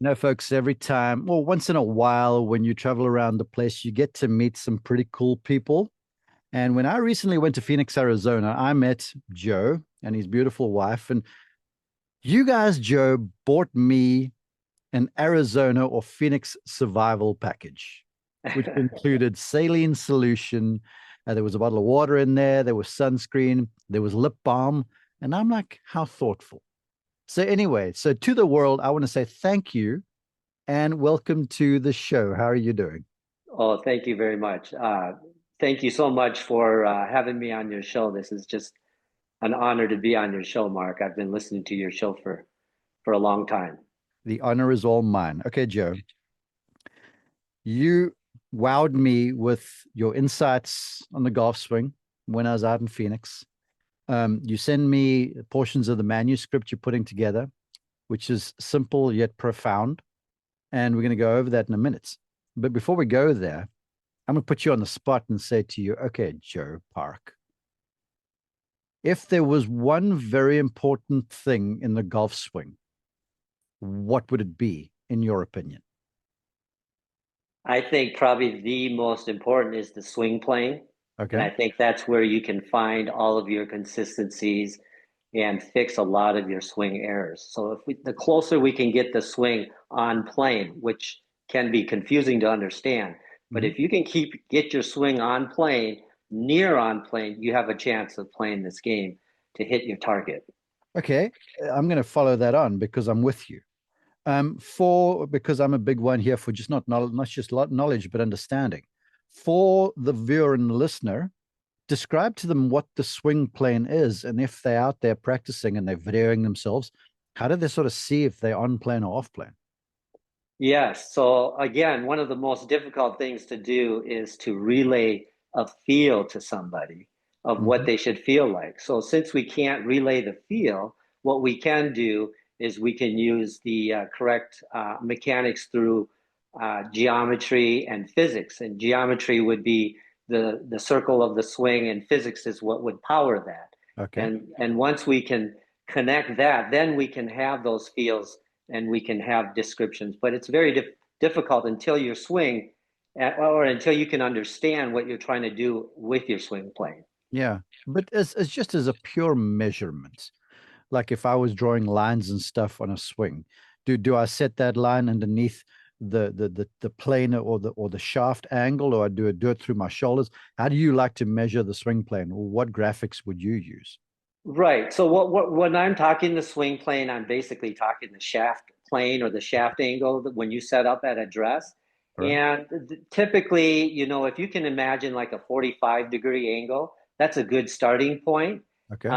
No, folks, every time, well, once in a while, when you travel around the place, you get to meet some pretty cool people. And when I recently went to Phoenix, Arizona, I met Joe and his beautiful wife. And you guys, Joe, bought me an Arizona or Phoenix survival package, which included saline solution. There was a bottle of water in there. There was sunscreen. There was lip balm. And I'm like, how thoughtful. So, anyway, so to the world, I want to say thank you and welcome to the show. How are you doing? Oh, thank you very much. Thank you so much for having me on your show. This is just an honor to be on your show, Mark. I've been listening to your show for a long time. The honor is all mine. Okay, Joe, you wowed me with your insights on the golf swing when I was out in Phoenix. You send me portions of the manuscript you're putting together, which is simple yet profound. And we're going to go over that in a minute. But before we go there, I'm going to put you on the spot and say to you, okay, Joe Park, if there was one very important thing in the golf swing, what would it be, in your opinion? I think probably the most important is the swing plane. And Okay. I think that's where you can find all of your consistencies and fix a lot of your swing errors. So the closer we can get the swing on plane, which can be confusing to understand, but Mhm. if you can get your swing on plane, near on plane, you have a chance of playing this game to hit your target. Okay. I'm going to follow that on because I'm with you. For because I'm a big one here for just not knowledge, not just knowledge, but understanding. For the viewer and the listener, describe to them what the swing plane is, and if they're out there practicing and they're videoing themselves, how do they sort of see if they're on plane or off plane? Yes. So again, one of the most difficult things to do is to relay a feel to somebody of what Mhm. they should feel like. So since we can't relay the feel, what we can do is we can use the correct mechanics through geometry and physics. And geometry would be the circle of the swing, and physics is what would power that. Okay. And once we can connect that, then we can have those feels and we can have descriptions. But it's very difficult until your swing, or until you can understand what you're trying to do with your swing plane. Yeah. But as just as a pure measurement, like if I was drawing lines and stuff on a swing, do I set that line underneath the planer or the shaft angle, or I do it through my shoulders? How do you like to measure the swing plane? Or what graphics would you use? Right. So what when I'm talking the swing plane, I'm basically talking the shaft plane or the shaft angle when you set up at address. All right. And typically, if you can imagine like a 45-degree angle, that's a good starting point. Okay.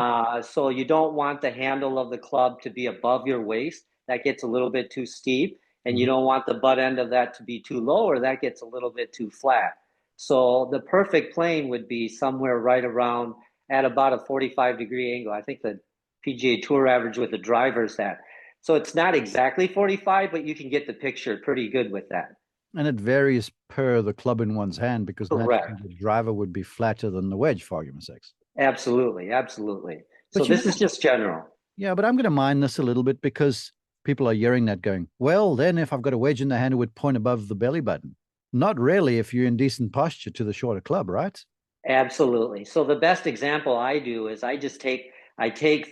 So you don't want the handle of the club to be above your waist. That gets a little bit too steep. And you Mhm. don't want the butt end of that to be too low, or that gets a little bit too flat. So the perfect plane would be somewhere right around at about a 45-degree angle. I think the PGA Tour average with the drivers that. So it's not exactly 45, but you can get the picture pretty good with that. And it varies per the club in one's hand because naturally Correct. the driver would be flatter than the wedge, for argument's sake. Absolutely. Absolutely. So But this is just general. yeah, but I'm going to mind this a little bit because people are hearing that going, well, then if I've got a wedge in the hand, it would point above the belly button. Not really if you're in decent posture to the shorter club, right? Absolutely. So the best example I do is I take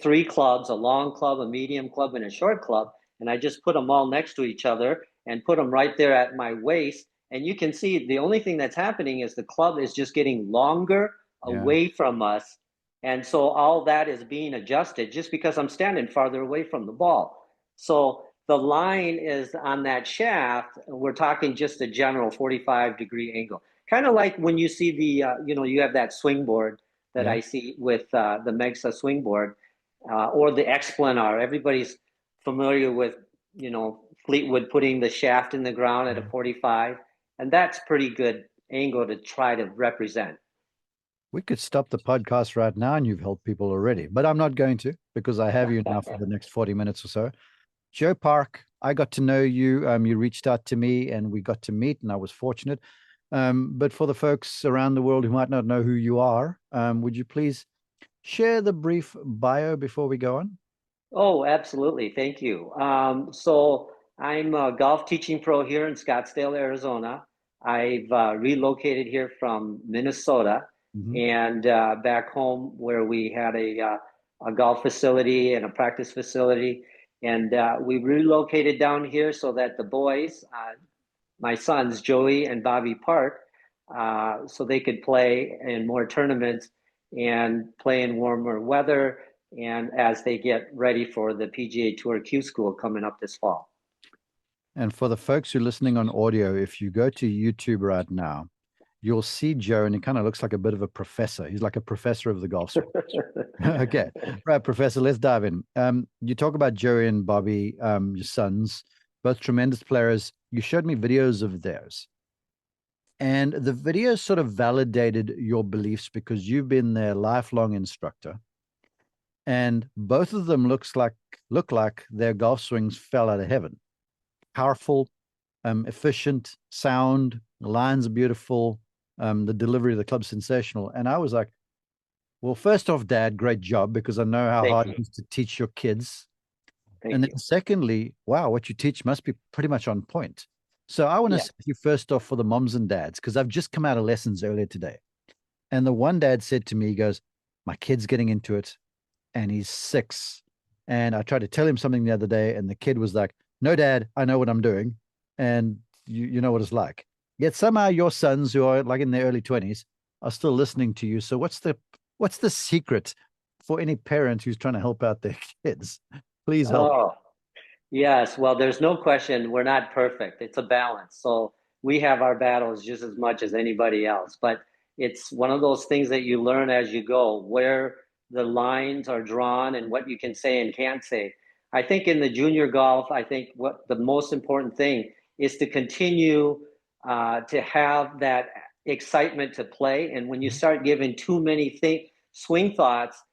three clubs, a long club, a medium club, and a short club, and I just put them all next to each other and put them right there at my waist. And you can see the only thing that's happening is the club is just getting longer Yeah. away from us. And so all that is being adjusted just because I'm standing farther away from the ball. So the line is on that shaft. We're talking just a general 45-degree angle, kind of like when you see you have that swing board that Yeah. I see with the Megsa swing board, or the Explanar. Everybody's familiar with, Fleetwood putting the shaft in the ground at a Yeah. 45, and that's pretty good angle to try to represent. We could stop the podcast right now and you've helped people already, but I'm not going to because I have you now for the next 40 minutes or so. Joe Park, I got to know you. You reached out to me and we got to meet, and I was fortunate. But for the folks around the world who might not know who you are, would you please share the brief bio before we go on? Oh, absolutely. Thank you. So I'm a golf teaching pro here in Scottsdale, Arizona. I've relocated here from Minnesota Mm-hmm. and back home where we had a golf facility and a practice facility. And we relocated down here so that the boys, my sons, Joey and Bobby Park, so they could play in more tournaments and play in warmer weather and as they get ready for the PGA Tour Q School coming up this fall. And for the folks who are listening on audio, if you go to YouTube right now, you'll see Joe, and he kind of looks like a bit of a professor. He's like a professor of the golf swing. Okay, right, Professor, let's dive in. You talk about Joey and Bobby, your sons, both tremendous players. You showed me videos of theirs. And the videos sort of validated your beliefs because you've been their lifelong instructor. And both of them look like their golf swings fell out of heaven. Powerful, efficient, sound, the lines are beautiful, the delivery of the club's sensational. And I was like, well, first off, Dad, great job, because I know how hard it is to teach your kids. And then secondly, wow, what you teach must be pretty much on point. So I want to say you first off for the moms and dads, because I've just come out of lessons earlier today. And the one dad said to me, he goes, my kid's getting into it and he's 6. And I tried to tell him something the other day, and the kid was like, no, Dad, I know what I'm doing. And you know what it's like. Yet somehow your sons, who are like in their early 20s, are still listening to you. So what's the secret for any parent who's trying to help out their kids? Please help. Oh, yes. Well, there's no question we're not perfect. It's a balance. So we have our battles just as much as anybody else. But it's one of those things that you learn as you go, where the lines are drawn and what you can say and can't say. I think in the junior golf, I think what the most important thing is to continue to have that excitement to play. And when you start giving too many swing thoughts,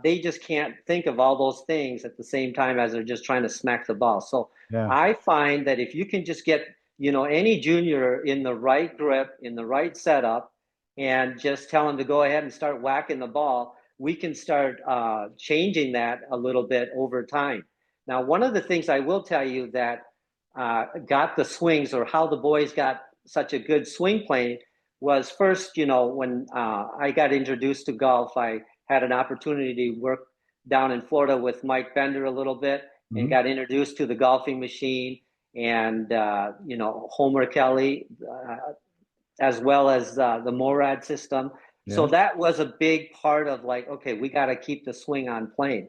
they just can't think of all those things at the same time as they're just trying to smack the ball. So I find that if you can just get, any junior in the right grip, in the right setup, and just tell them to go ahead and start whacking the ball, we can start changing that a little bit over time. Now, one of the things I will tell you that got the swings, or how the boys got such a good swing playing, was first, when I got introduced to golf, I had an opportunity to work down in Florida with Mike Bender a little bit, and got introduced to the golfing machine and, Homer Kelly, as well as the Morad system. So that was a big part of like, okay, we got to keep the swing on plane.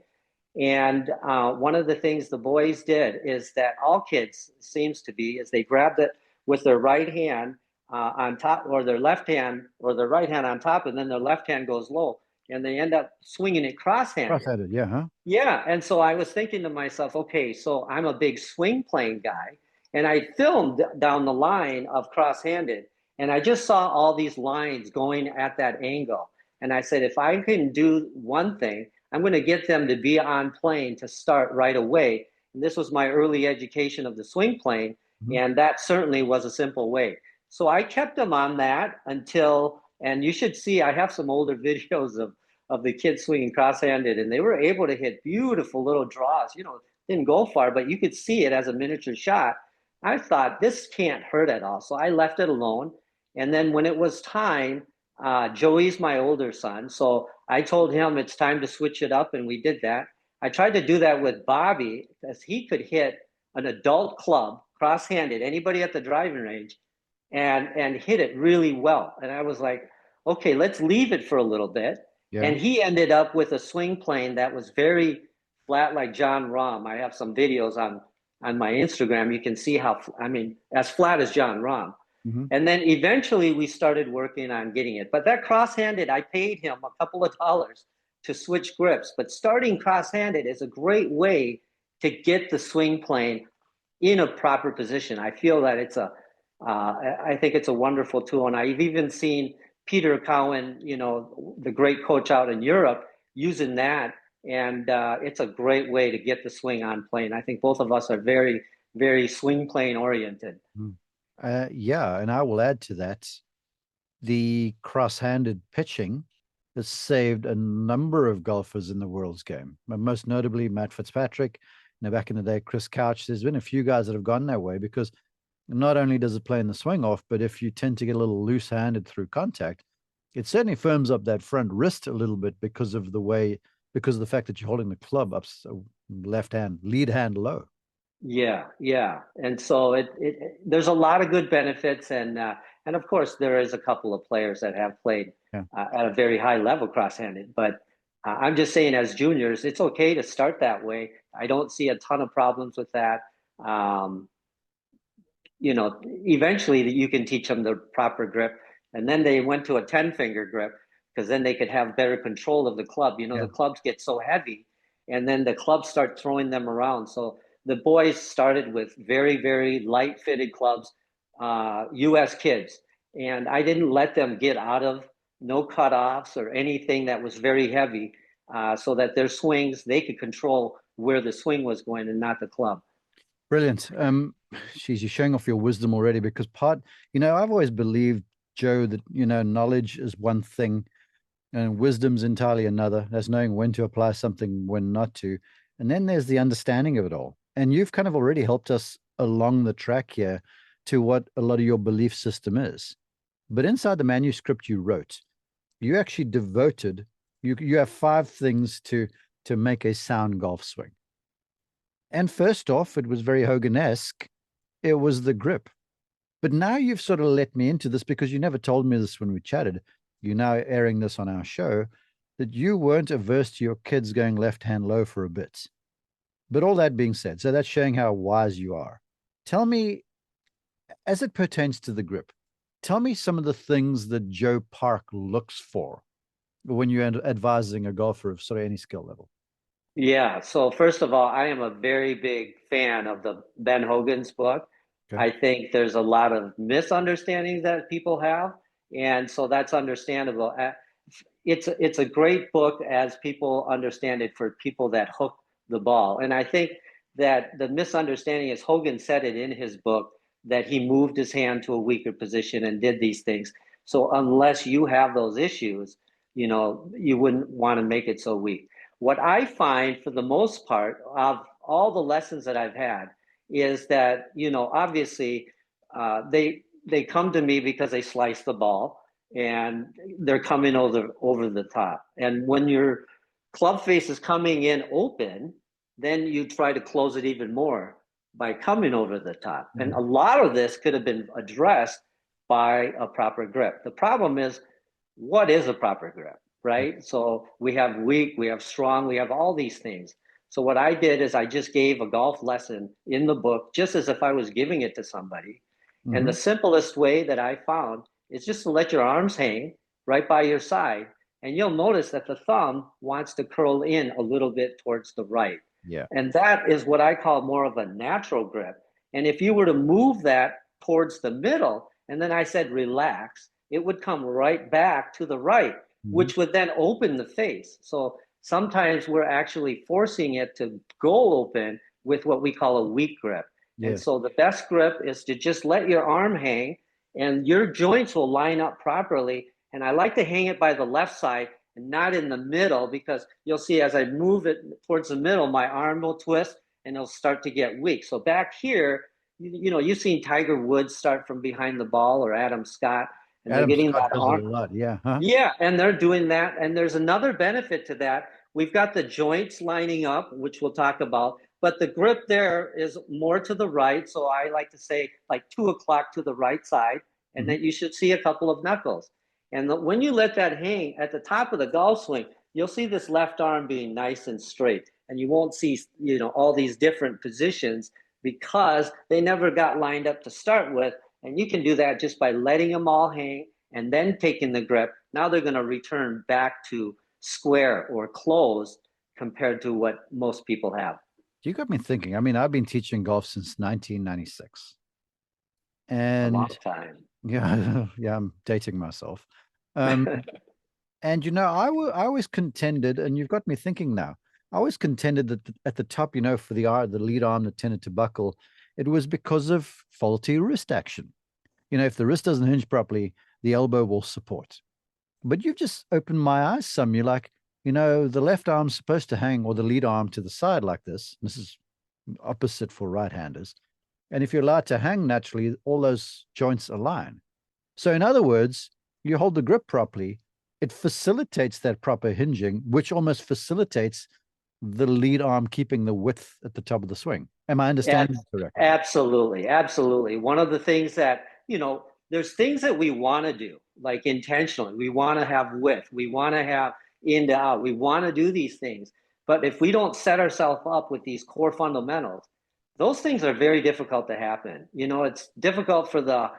And one of the things the boys did is that all kids seems to be is they grabbed it with their right hand on top, or their left hand, or their right hand on top, and then their left hand goes low, and they end up swinging it cross-handed. Cross-handed, yeah, huh? Yeah, and so I was thinking to myself, okay, so I'm a big swing playing guy, and I filmed down the line of cross-handed, and I just saw all these lines going at that angle. And I said, if I can do one thing, I'm going to get them to be on plane to start right away. And this was my early education of the swing plane, and that certainly was a simple way. So I kept them on that until, and you should see, I have some older videos of the kids swinging cross-handed, and they were able to hit beautiful little draws. Didn't go far, but you could see it as a miniature shot. I thought this can't hurt at all, so I left it alone. And then when it was time, Joey's my older son, so I told him it's time to switch it up, and we did that. I tried to do that with Bobby because he could hit an adult club cross-handed, anybody at the driving range, and hit it really well. And I was like, okay, let's leave it for a little bit. Yeah. And he ended up with a swing plane that was very flat, like John Rahm. I have some videos on my Instagram. You can see how, as flat as John Rahm. And then eventually we started working on getting it. But that cross-handed, I paid him a couple of dollars to switch grips. But starting cross-handed is a great way to get the swing plane in a proper position. I feel that I think it's a wonderful tool. And I've even seen Peter Cowan, the great coach out in Europe, using that. And it's a great way to get the swing on plane. I think both of us are very, very swing plane oriented. Yeah, and I will add to that, the cross-handed pitching has saved a number of golfers in the world's game, most notably Matt Fitzpatrick. back in the day, Chris Couch, there's been a few guys that have gone that way because not only does it play in the swing off, but if you tend to get a little loose-handed through contact, it certainly firms up that front wrist a little bit because of the fact that you're holding the club up so left hand, lead hand low. Yeah, yeah. And so there's a lot of good benefits, and of course there is a couple of players that have played Yeah. at a very high level cross-handed. But I'm just saying, as juniors, it's okay to start that way. I don't see a ton of problems with that. Um, eventually you can teach them the proper grip, and then they went to a 10-finger grip because then they could have better control of the club. Yeah. The clubs get so heavy, and then the clubs start throwing them around. So the boys started with very, very light fitted clubs, US kids, and I didn't let them get out of no cutoffs or anything that was very heavy, so that their swings, they could control where the swing was going and not the club. Brilliant. She's you're showing off your wisdom already because I've always believed, Joe, that, knowledge is one thing and wisdom's entirely another. That's knowing when to apply something, when not to. And then there's the understanding of it all. And you've kind of already helped us along the track here to what a lot of your belief system is. But inside the manuscript you wrote, you actually devoted, you have 5 things to make a sound golf swing. And first off, it was very Hogan-esque. It was the grip. But now you've sort of let me into this because you never told me this when we chatted. You're now airing this on our show, that you weren't averse to your kids going left hand low for a bit. But all that being said, so that's showing how wise you are. Tell me, as it pertains to the grip, tell me some of the things that Joe Park looks for when you're advising a golfer of sort of any skill level. Yeah. So first of all, I am a very big fan of the Ben Hogan's book. Okay. I think there's a lot of misunderstandings that people have, and so that's understandable. It's a great book as people understand it for people that hook the ball. And I think that the misunderstanding is Hogan said it in his book that he moved his hand to a weaker position and did these things. So unless you have those issues, you wouldn't want to make it so weak. What I find for the most part of all the lessons that I've had is that, obviously they come to me because they slice the ball and they're coming over the top. And when your club face is coming in open, then you try to close it even more by coming over the top. And a lot of this could have been addressed by a proper grip. The problem is, what is a proper grip, right? So we have weak, we have strong, we have all these things. So what I did is I just gave a golf lesson in the book, just as if I was giving it to somebody. And the simplest way that I found is just to let your arms hang right by your side. And you'll notice that the thumb wants to curl in a little bit towards the right. Yeah. And that is what I call more of a natural grip. And if you were to move that towards the middle, and then I said relax, it would come right back to the right, which would then open the face. So sometimes we're actually forcing it to go open with what we call a weak grip. Yeah. And so the best grip is to just let your arm hang and your joints will line up properly. And I like to hang it by the left side and not in the middle, because you'll see as I move it towards the middle, my arm will twist and it'll start to get weak. So back here, you've seen Tiger Woods start from behind the ball, or Adam Scott, and Adam they're getting Scott that does arm. it a lot. Yeah. Huh? Yeah, and they're doing that. And there's another benefit to that. We've got the joints lining up, which we'll talk about, but the grip there is more to the right. So I like to say like 2 o'clock to the right side, and then you should see a couple of knuckles. And when you let that hang at the top of the golf swing, you'll see this left arm being nice and straight, and you won't see, all these different positions because they never got lined up to start with. And you can do that just by letting them all hang and then taking the grip. Now they're going to return back to square or closed compared to what most people have. You got me thinking. I mean, I've been teaching golf since 1996. A long And time. yeah, yeah, I'm dating myself. And I always contended, and you've got me thinking now. I always contended that at the top, for the lead arm that tended to buckle, it was because of faulty wrist action. If the wrist doesn't hinge properly, the elbow will support. But you've just opened my eyes some. You're like, the left arm's supposed to hang, or the lead arm to the side like this. This is opposite for right-handers. And if you're allowed to hang naturally, all those joints align. So in other words, you hold the grip properly, it facilitates that proper hinging, which almost facilitates the lead arm keeping the width at the top of the swing. Am I understanding that correctly? Absolutely, absolutely. One of the things that, there's things that we want to do, like intentionally. We want to have width. We want to have in to out. We want to do these things. But if we don't set ourselves up with these core fundamentals, those things are very difficult to happen. It's difficult for the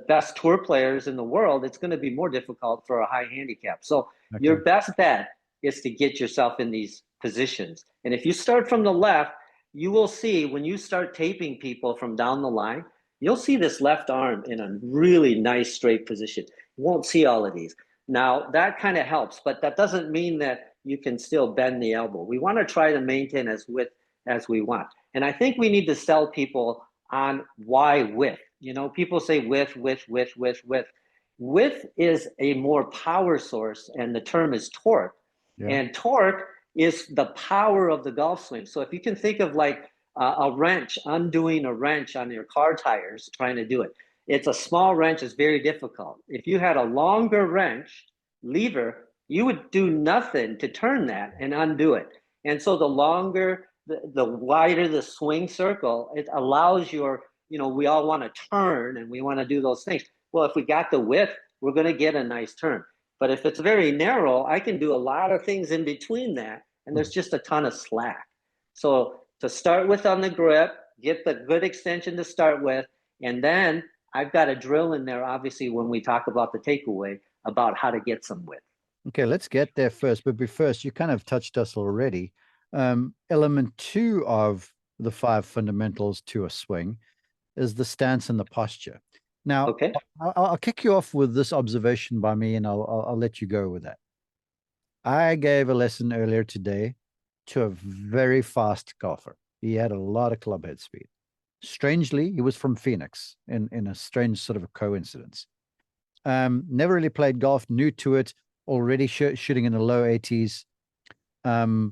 best tour players in the world. It's going to be more difficult for a high handicap. So your best bet is to get yourself in these positions. And if you start from the left, you will see when you start taping people from down the line, you'll see this left arm in a really nice straight position. You won't see all of these. Now, that kind of helps, but that doesn't mean that you can still bend the elbow. We want to try to maintain as width as we want. And I think we need to sell people on why width. People say width, width, width, width, width. Width is a more power source, and the term is torque. Yeah. And torque is the power of the golf swing. So if you can think of like a wrench, undoing a wrench on your car tires, trying to do it. It's a small wrench, it's very difficult. If you had a longer wrench, lever, you would do nothing to turn that and undo it. And so the longer, the wider the swing circle, it allows your, we all want to turn and we want to do those things. Well, if we got the width, we're going to get a nice turn. But if it's very narrow, I can do a lot of things in between that, and there's just a ton of slack. So to start with on the grip, get the good extension to start with, and then I've got a drill in there, obviously, when we talk about the takeaway, about how to get some width. Okay, let's get there first. But first, you kind of touched us already. Element 2 of the 5 fundamentals to a swing is the stance and the posture. Now, okay. I'll kick you off with this observation by me, and I'll let you go with that. I gave a lesson earlier today to a very fast golfer. He had a lot of clubhead speed. Strangely, he was from Phoenix in a strange sort of a coincidence. Never really played golf, new to it, already shooting in the low 80s. But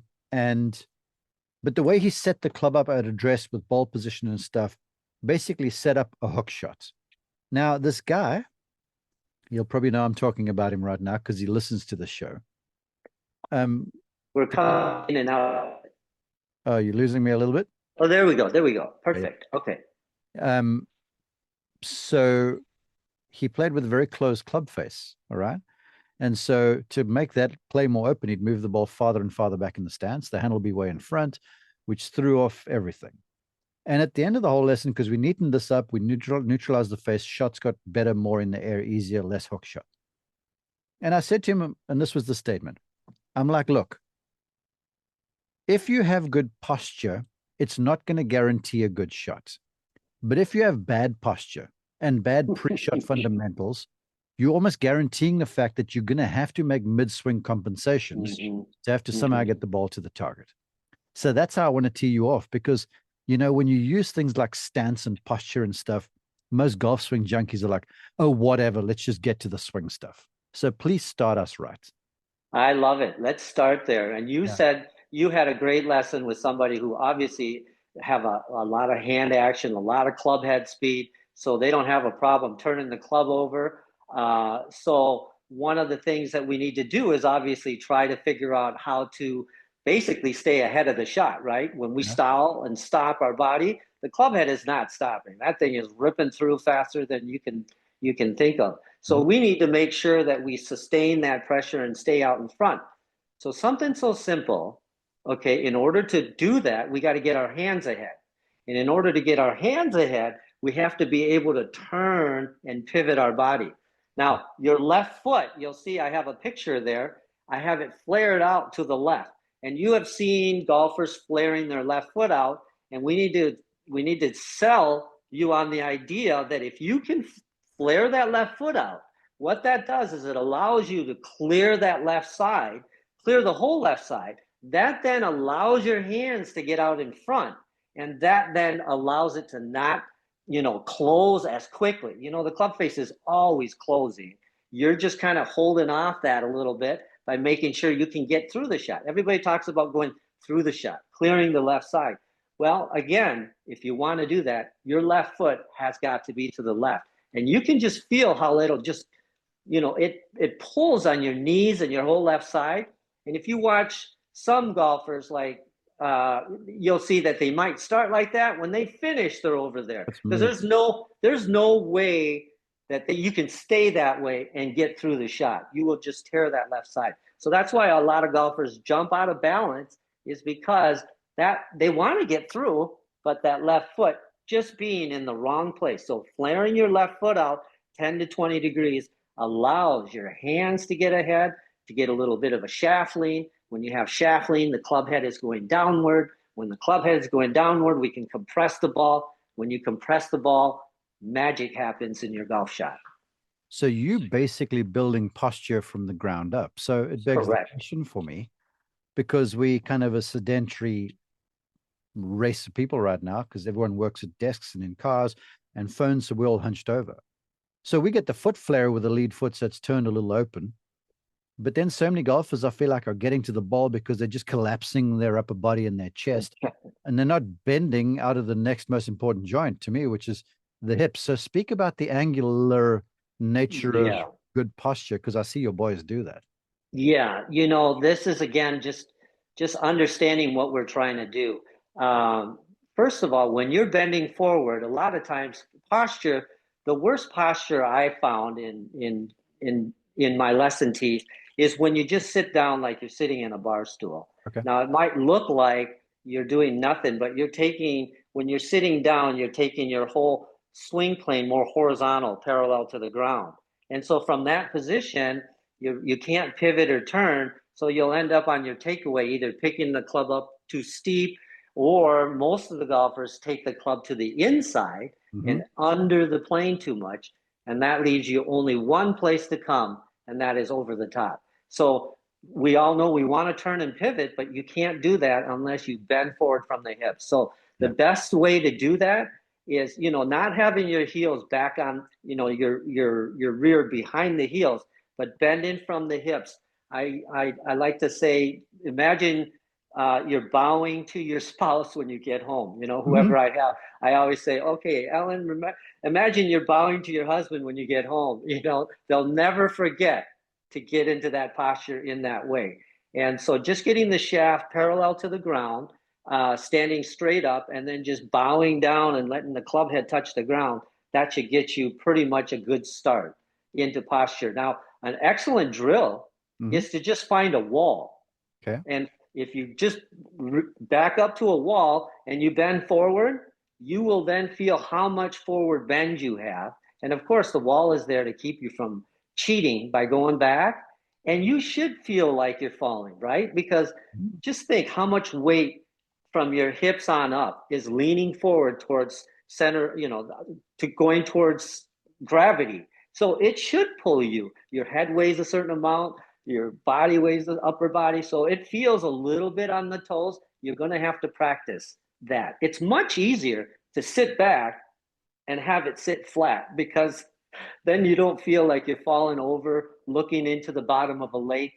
the way he set the club up at address with ball position and stuff, basically set up a hook shot. Now, this guy, you'll probably know I'm talking about him right now because he listens to the show. We're coming in and out. Oh, you're losing me a little bit? Oh, there we go. There we go. Perfect. Okay. So he played with a very close club face, all right? And so to make that play more open, he'd move the ball farther and farther back in the stance. The handle would be way in front, which threw off everything. And at the end of the whole lesson, because we neatened this up, we neutralized the face, shots got better, more in the air, easier, less hook shot. And I said to him, and this was the statement, I'm like, look, if you have good posture, it's not going to guarantee a good shot. But if you have bad posture and bad pre-shot fundamentals, you're almost guaranteeing the fact that you're going to have to make mid-swing compensations to have to somehow get the ball to the target. So that's how I want to tee you off, because when you use things like stance and posture and stuff, most golf swing junkies are like, oh, whatever, let's just get to the swing stuff. So please start us right. I love it. Let's start there. And you said you had a great lesson with somebody who obviously have a lot of hand action, a lot of club head speed, so they don't have a problem turning the club over. So one of the things that we need to do is obviously try to figure out how to basically stay ahead of the shot, right? When we stall and stop our body, the club head is not stopping. That thing is ripping through faster than you can think of. So we need to make sure that we sustain that pressure and stay out in front. So something so simple, okay, in order to do that, we got to get our hands ahead. And in order to get our hands ahead, we have to be able to turn and pivot our body. Now, your left foot, you'll see I have a picture there. I have it flared out to the left. And you have seen golfers flaring their left foot out, and we need to sell you on the idea that if you can flare that left foot out, what that does is it allows you to clear that left side, clear the whole left side. That then allows your hands to get out in front, and that then allows it to not, close as quickly. The club face is always closing. You're just kind of holding off that a little bit by making sure you can get through the shot. Everybody talks about going through the shot, clearing the left side. Well, again, if you want to do that, your left foot has got to be to the left. And you can just feel how it'll just, it pulls on your knees and your whole left side. And if you watch some golfers, like you'll see that they might start like that. When they finish, they're over there because there's no way that you can stay that way and get through the shot. You will just tear that left side. So that's why a lot of golfers jump out of balance, is because that they want to get through, but that left foot just being in the wrong place. So flaring your left foot out 10 to 20 degrees allows your hands to get ahead, to get a little bit of a shaft lean. When you have shaft lean, the club head is going downward. When the club head is going downward, we can compress the ball. When you compress the ball, magic happens in your golf shot. So you basically building posture from the ground up. So it begs the question for me, because we kind of a sedentary race of people right now, because everyone works at desks and in cars and phones, so we're all hunched over. So we get the foot flare with the lead foot that's turned a little open. But then so many golfers, I feel like, are getting to the ball because they're just collapsing their upper body and their chest, and they're not bending out of the next most important joint to me, which is the hips. So speak about the angular nature of good posture, because I see your boys do that. Yeah, this is, again, just understanding what we're trying to do. First of all, when you're bending forward, a lot of times posture, the worst posture I found in my lesson tees is when you just sit down like you're sitting in a bar stool. Okay. Now, it might look like you're doing nothing, but when you're sitting down, you're taking your whole swing plane more horizontal, parallel to the ground. And so from that position, you can't pivot or turn, so you'll end up on your takeaway either picking the club up too steep, or most of the golfers take the club to the inside and under the plane too much, and that leaves you only one place to come, and that is over the top. So we all know we want to turn and pivot, but you can't do that unless you bend forward from the hips. So the best way to do that is, not having your heels back on, your rear behind the heels, but bending from the hips. I like to say, imagine you're bowing to your spouse when you get home. Whoever I have, I always say, okay, Ellen, imagine you're bowing to your husband when you get home. They'll never forget to get into that posture in that way. And so just getting the shaft parallel to the ground, standing straight up, and then just bowing down and letting the club head touch the ground, that should get you pretty much a good start into posture. Now, an excellent drill is to just find a wall. Okay. And if you just back up to a wall and you bend forward, you will then feel how much forward bend you have. And of course, the wall is there to keep you from cheating by going back. And you should feel like you're falling, right? Because just think how much weight from your hips on up is leaning forward towards center, to going towards gravity. So it should pull you. Your head weighs a certain amount, your body weighs the upper body. So it feels a little bit on the toes. You're going to have to practice that. It's much easier to sit back and have it sit flat, because then you don't feel like you're falling over, looking into the bottom of a lake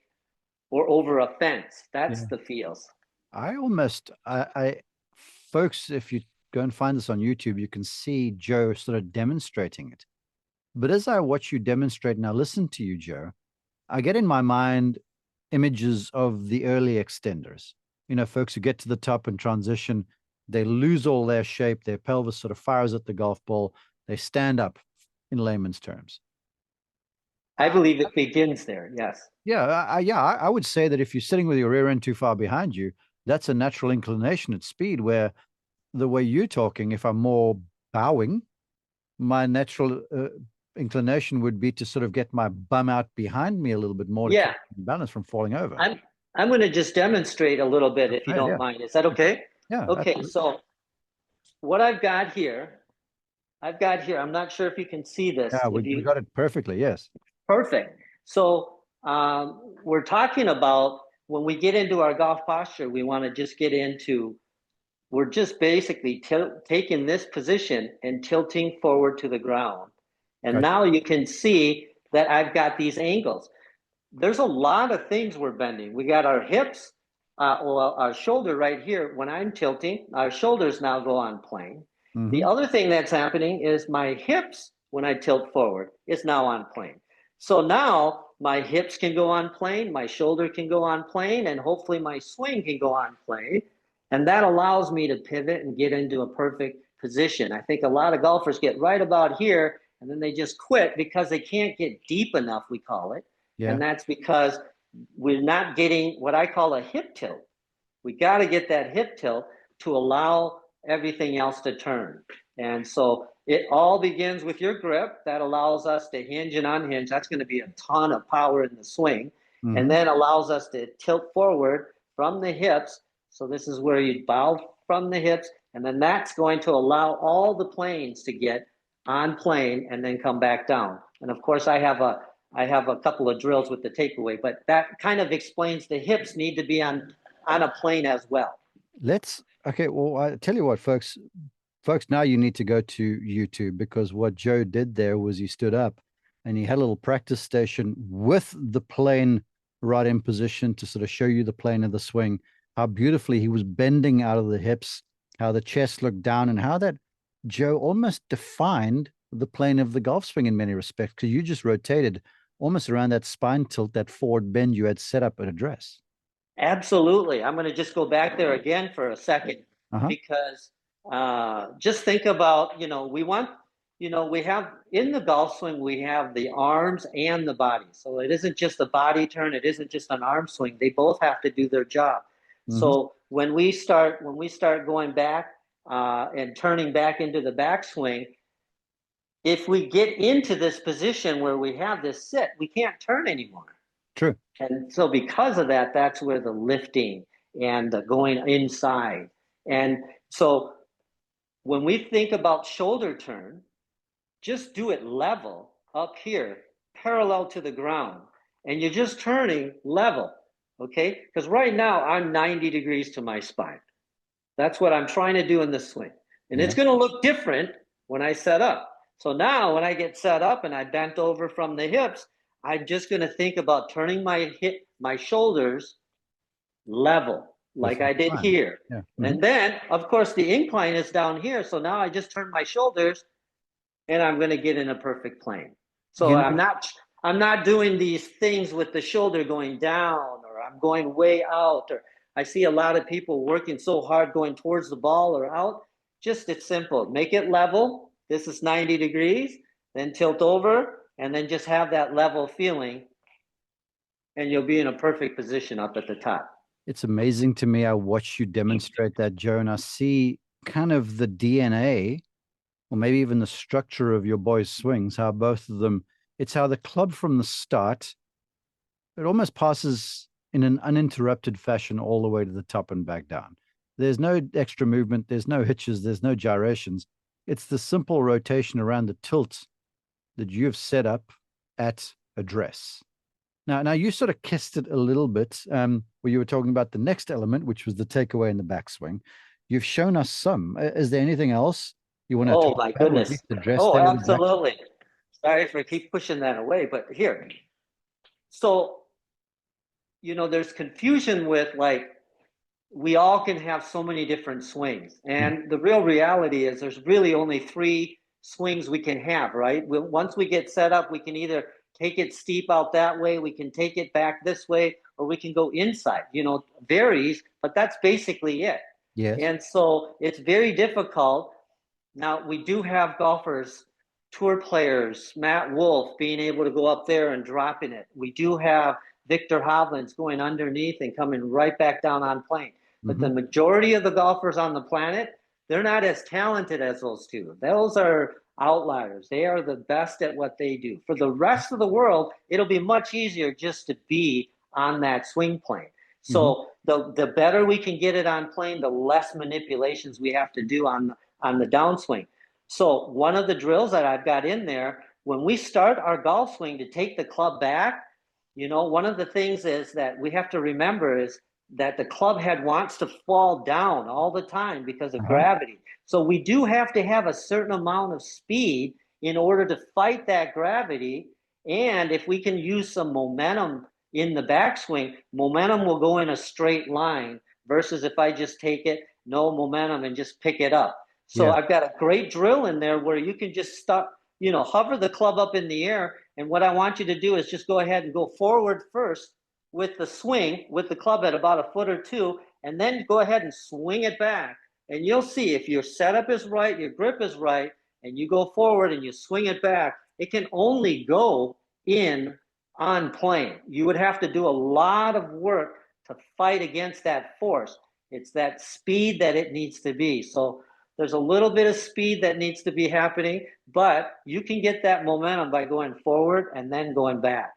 or over a fence. That's the feels. I folks, if you go and find this on YouTube, you can see Joe sort of demonstrating it. But as I watch you demonstrate and I listen to you, Joe, I get in my mind images of the early extenders. Folks who get to the top and transition, they lose all their shape. Their pelvis sort of fires at the golf ball. They stand up, in layman's terms. I believe it begins there. Yes. Yeah. I would say that if you're sitting with your rear end too far behind you, that's a natural inclination at speed, where the way you're talking, if I'm more bowing, my natural inclination would be to sort of get my bum out behind me a little bit more to keep balance from falling over. I'm going to just demonstrate a little bit, if you don't mind. Is that okay? Yeah. Okay. Absolutely. So what I've got here, I'm not sure if you can see this. Yeah, we got it perfectly. Yes. Perfect. So we're talking about, when we get into our golf posture, we want to just get into, we're just basically taking this position and tilting forward to the ground. And now you can see that I've got these angles. There's a lot of things we're bending. We got our hips well, our shoulder right here, when I'm tilting, our shoulders now go on plane. The Mm-hmm. other thing that's happening is my hips, when I tilt forward, is now on plane. So now my hips can go on plane, my shoulder can go on plane, and hopefully my swing can go on plane. And that allows me to pivot and get into a perfect position. I think a lot of golfers get right about here and then they just quit because they can't get deep enough, we call it. Yeah. And that's because we're not getting what I call a hip tilt. We got to get that hip tilt to allow everything else to turn. And so it all begins with your grip that allows us to hinge and unhinge. That's going to be a ton of power in the swing. And Mm-hmm. then allows us to tilt forward from the hips. So this is where you bow from the hips. And then that's going to allow all the planes to get on plane and then come back down. And of course, I have a couple of drills with the takeaway, but that kind of explains the hips need to be on a plane as well. Okay. Well, I tell you what, folks, now you need to go to YouTube, because what Joe did there was he stood up and he had a little practice station with the plane right in position to sort of show you the plane of the swing, how beautifully he was bending out of the hips, how the chest looked down, and how that Joe almost defined the plane of the golf swing in many respects, because you just rotated almost around that spine tilt, that forward bend you had set up at address. Absolutely. I'm going to just go back there again for a second Uh-huh. because just think about, we have in the golf swing, we have the arms and the body. So it isn't just a body turn. It isn't just an arm swing. They both have to do their job. Mm-hmm. So when we start going back and turning back into the backswing, if we get into this position where we have this sit, we can't turn anymore. True. And so because of that, that's where the lifting and the going inside. And so when we think about shoulder turn, just do it level up here, parallel to the ground. And you're just turning level, okay? Because right now I'm 90 degrees to my spine. That's what I'm trying to do in the swing. And Yeah. it's going to look different when I set up. So now when I get set up and I bent over from the hips, I'm just going to think about turning my shoulders level, With like the I did spine. here. Yeah. Mm-hmm. And then, of course, the incline is down here. So now I just turn my shoulders and I'm going to get in a perfect plane. So You know, I'm not doing these things with the shoulder going down, or I'm going way out, or I see a lot of people working so hard going towards the ball or out. Just it's simple. Make it level. This is 90 degrees, then tilt over, and then just have that level feeling, and you'll be in a perfect position up at the top. it's amazing to me. I watch you demonstrate that, Joe, and I see kind of the DNA, or maybe even the structure of your boys' swings, how both of them, it's how the club from the start, it almost passes in an uninterrupted fashion all the way to the top and back down. There's no extra movement, there's no hitches, there's no gyrations. It's the simple rotation around the tilt that you've set up at address. Now you sort of kissed it a little bit where you were talking about the next element, which was the takeaway in the backswing. You've shown us some. Is there anything else you want to Oh talk my about, or at goodness. least address Oh, there with the backswing? absolutely. Sorry for keep pushing that away, but here. So, there's confusion with like we all can have so many different swings. Mhm. And the real reality is there's really only three swings we can have, right? Once we get set up, we can either take it steep out that way, we can take it back this way, or we can go inside. Varies, but that's basically it. Yes. And so it's very difficult. Now, we do have golfers, tour players, Matt Wolf being able to go up there and dropping it. We do have Victor Hovland's going underneath and coming right back down on plane. But Mm-hmm. the majority of the golfers on the planet, they're not as talented as those two. Those are outliers. They are the best at what they do. For the rest of the world, it'll be much easier just to be on that swing plane. Mm-hmm. So the better we can get it on plane, the less manipulations we have to do on the downswing. So one of the drills that I've got in there, when we start our golf swing to take the club back, one of the things is that we have to remember is that the club head wants to fall down all the time because of Uh-huh. gravity. So we do have to have a certain amount of speed in order to fight that gravity. And if we can use some momentum, in the backswing, momentum will go in a straight line versus if I just take it, no momentum and just pick it up. So Yeah. I've got a great drill in there where you can just stop, hover the club up in the air. And what I want you to do is just go ahead and go forward first with the swing, with the club at about a foot or two, and then go ahead and swing it back. And you'll see if your setup is right, your grip is right, and you go forward and you swing it back, it can only go in on plane. You would have to do a lot of work to fight against that force. It's that speed that it needs to be. So there's a little bit of speed that needs to be happening, but you can get that momentum by going forward and then going back.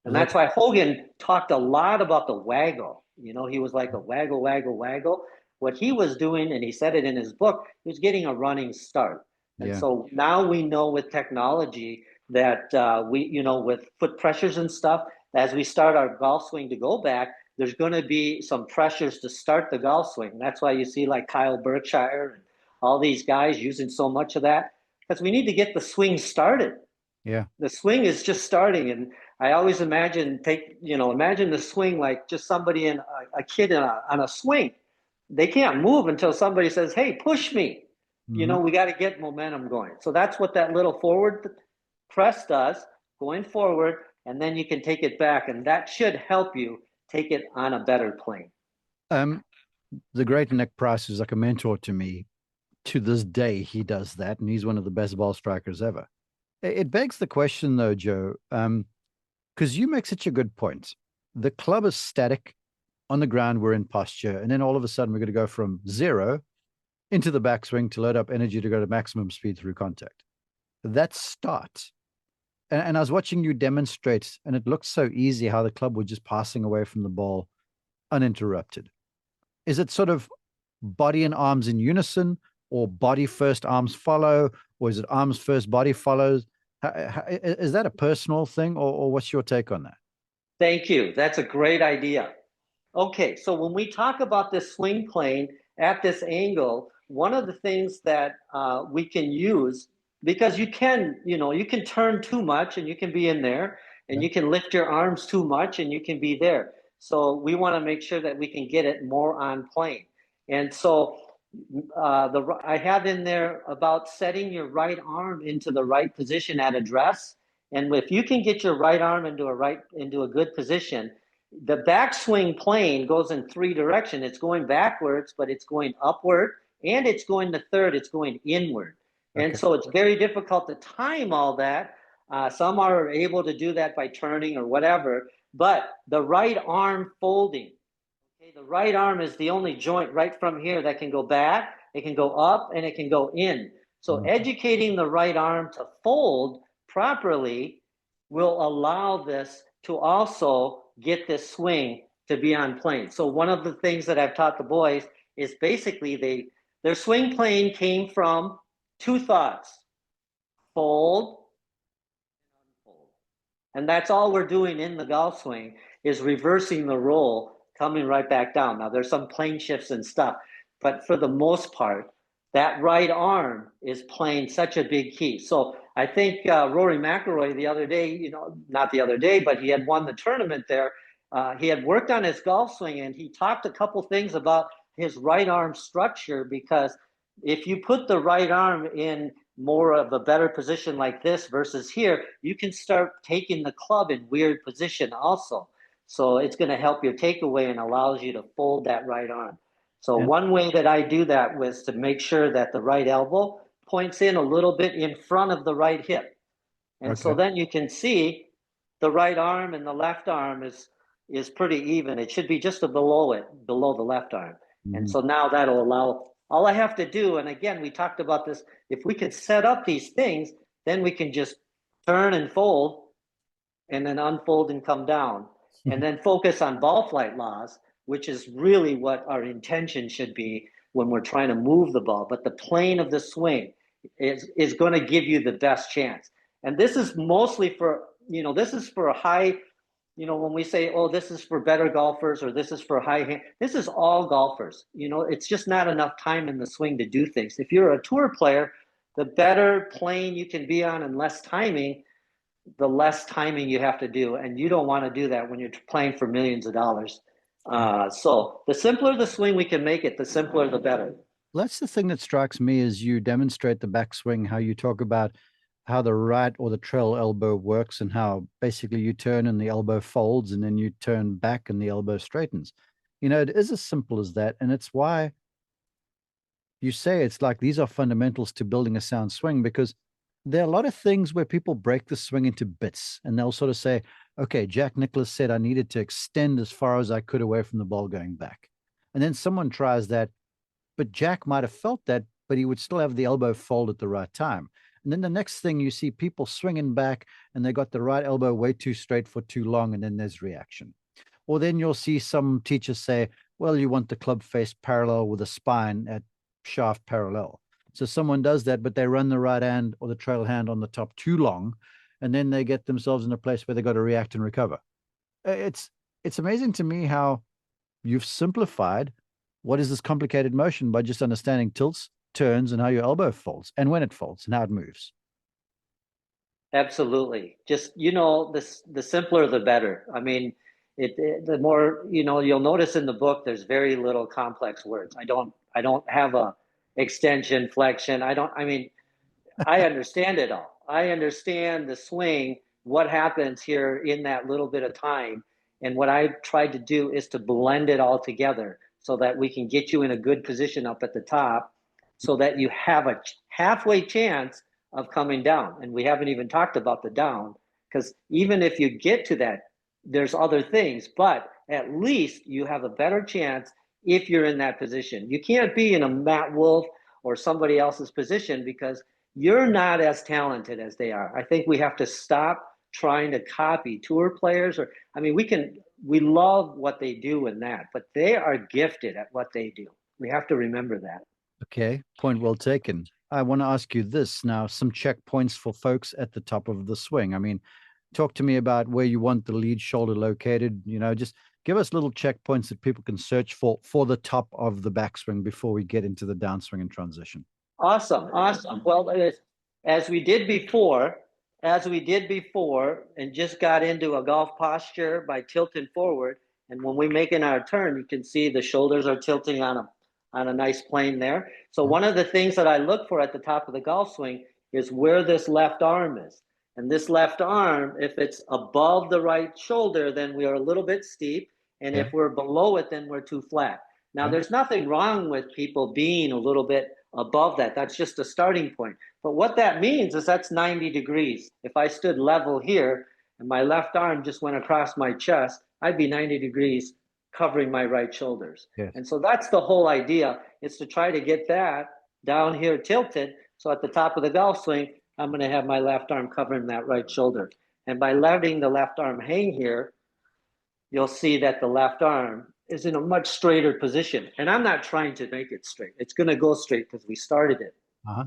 And that's why Hogan talked a lot about the waggle. He was like a waggle, waggle, waggle. What he was doing, and he said it in his book, he was getting a running start. And Yeah. so now we know with technology that with foot pressures and stuff, as we start our golf swing to go back, there's going to be some pressures to start the golf swing. And that's why you see like Kyle Berkshire and all these guys using so much of that, because we need to get the swing started. Yeah. The swing is just starting, and I always imagine the swing like just somebody in a kid on a swing. They can't move until somebody says, "Hey, push me." Mm-hmm. We got to get momentum going. So that's what that little forward press does, going forward, and then you can take it back, and that should help you take it on a better plane. The great Nick Price is like a mentor to me. To this day, he does that, and he's one of the best ball strikers ever. It begs the question, though, Joe, because you make such a good point. The club is static on the ground, we're in posture, and then all of a sudden we're going to go from 0 into the backswing to load up energy to go to maximum speed through contact. That start. And I was watching you demonstrate, and it looked so easy how the club was just passing away from the ball uninterrupted. Is it sort of body and arms in unison, or body first, arms follow, or is it arms first, body follows? Is that a personal thing, or what's your take on that? Thank you. That's a great idea. Okay, so when we talk about this swing plane at this angle, one of the things that we can use, because you can turn too much and you can be in there, and you can lift your arms too much and you can be there. So we want to make sure that we can get it more on plane. And so I have in there about setting your right arm into the right position at address. And if you can get your right arm into a good position, the backswing plane goes in 3 directions. It's going backwards, but it's going upward, and it's going to third. It's going inward. And Okay. so it's very difficult to time all that. Some are able to do that by turning or whatever, but the right arm folding. Okay, the right arm is the only joint right from here that can go back, it can go up, and it can go in. So educating the right arm to fold properly will allow this to also get this swing to be on plane. So one of the things that I've taught the boys is basically their swing plane came from 2 thoughts: fold and unfold. And that's all we're doing in the golf swing, is reversing the roll, coming right back down. Now there's some plane shifts and stuff, but for the most part, that right arm is playing such a big key. So I think Rory McIlroy the other day, not the other day, but he had won the tournament there. He had worked on his golf swing, and he talked a couple things about his right arm structure, because if you put the right arm in more of a better position like this versus here, you can start taking the club in weird position also. So it's going to help your takeaway and allows you to fold that right arm. So And one way that I do that was to make sure that the right elbow points in a little bit in front of the right hip. And so okay. then you can see the right arm and the left arm is pretty even. It should be just below the left arm. And so now that'll allow, all I have to do, and again, we talked about this, if we can set up these things, then we can just turn and fold and then unfold and come down, and then focus on ball flight laws, which is really what our intention should be when we're trying to move the ball. But the plane of the swing is going to give you the best chance. And this is mostly for, this is for a high, when we say, oh, this is for better golfers or this is for high hand, this is all golfers. It's just not enough time in the swing to do things. If you're a tour player, the better plane you can be on and less timing, the less timing you have to do. And you don't want to do that when you're playing for millions of dollars. So the simpler the swing we can make it, the simpler the better. That's the thing that strikes me is you demonstrate the backswing, how you talk about how the right or the trail elbow works and how basically you turn and the elbow folds and then you turn back and the elbow straightens. You know, it is as simple as that. And it's why you say it's like these are fundamentals to building a sound swing, because there are a lot of things where people break the swing into bits and they'll sort of say, okay, Jack Nicklaus said I needed to extend as far as I could away from the ball going back. And then someone tries that, but Jack might have felt that, but he would still have the elbow fold at the right time. And then the next thing you see people swinging back and they got the right elbow way too straight for too long, and then there's reaction. Or then you'll see some teachers say, well, you want the club face parallel with the spine at shaft parallel. So someone does that, but they run the right hand or the trail hand on the top too long, and then they get themselves in a place where they got to react and recover. It's amazing to me how you've simplified what is this complicated motion by just understanding tilts, turns, and how your elbow folds and when it folds and how it moves. Absolutely. Just, the simpler the better. I mean, the more, you'll notice in the book there's very little complex words. I don't have a extension, flexion. I understand it all. I understand the swing, what happens here in that little bit of time. And what I've tried to do is to blend it all together so that we can get you in a good position up at the top so that you have a halfway chance of coming down. And we haven't even talked about the down, because even if you get to that, there's other things, but at least you have a better chance if you're in that position. You can't be in a Matt Wolf or somebody else's position because you're not as talented as they are. I think we have to stop trying to copy tour players, or we love what they do in that, but they are gifted at what they do. We have to remember that. Okay, point well taken. I want to ask you this now, some checkpoints for folks at the top of the swing. I mean, talk to me about where you want the lead shoulder located. Just give us little checkpoints that people can search for the top of the backswing before we get into the downswing and transition. Awesome. Well, as we did before, and just got into a golf posture by tilting forward. And when we're making our turn, you can see the shoulders are tilting on a nice plane there. So one of the things that I look for at the top of the golf swing is where this left arm is. And this left arm, if it's above the right shoulder, then we are a little bit steep. And if we're below it, then we're too flat. Now, there's nothing wrong with people being a little bit above that. That's just a starting point. But what that means is that's 90 degrees. If I stood level here and my left arm just went across my chest, I'd be 90 degrees covering my right shoulders. Yes. And so that's the whole idea, is to try to get that down here tilted. So at the top of the golf swing, I'm going to have my left arm covering that right shoulder. And by letting the left arm hang here, you'll see that the left arm is in a much straighter position. And I'm not trying to make it straight. It's going to go straight because we started it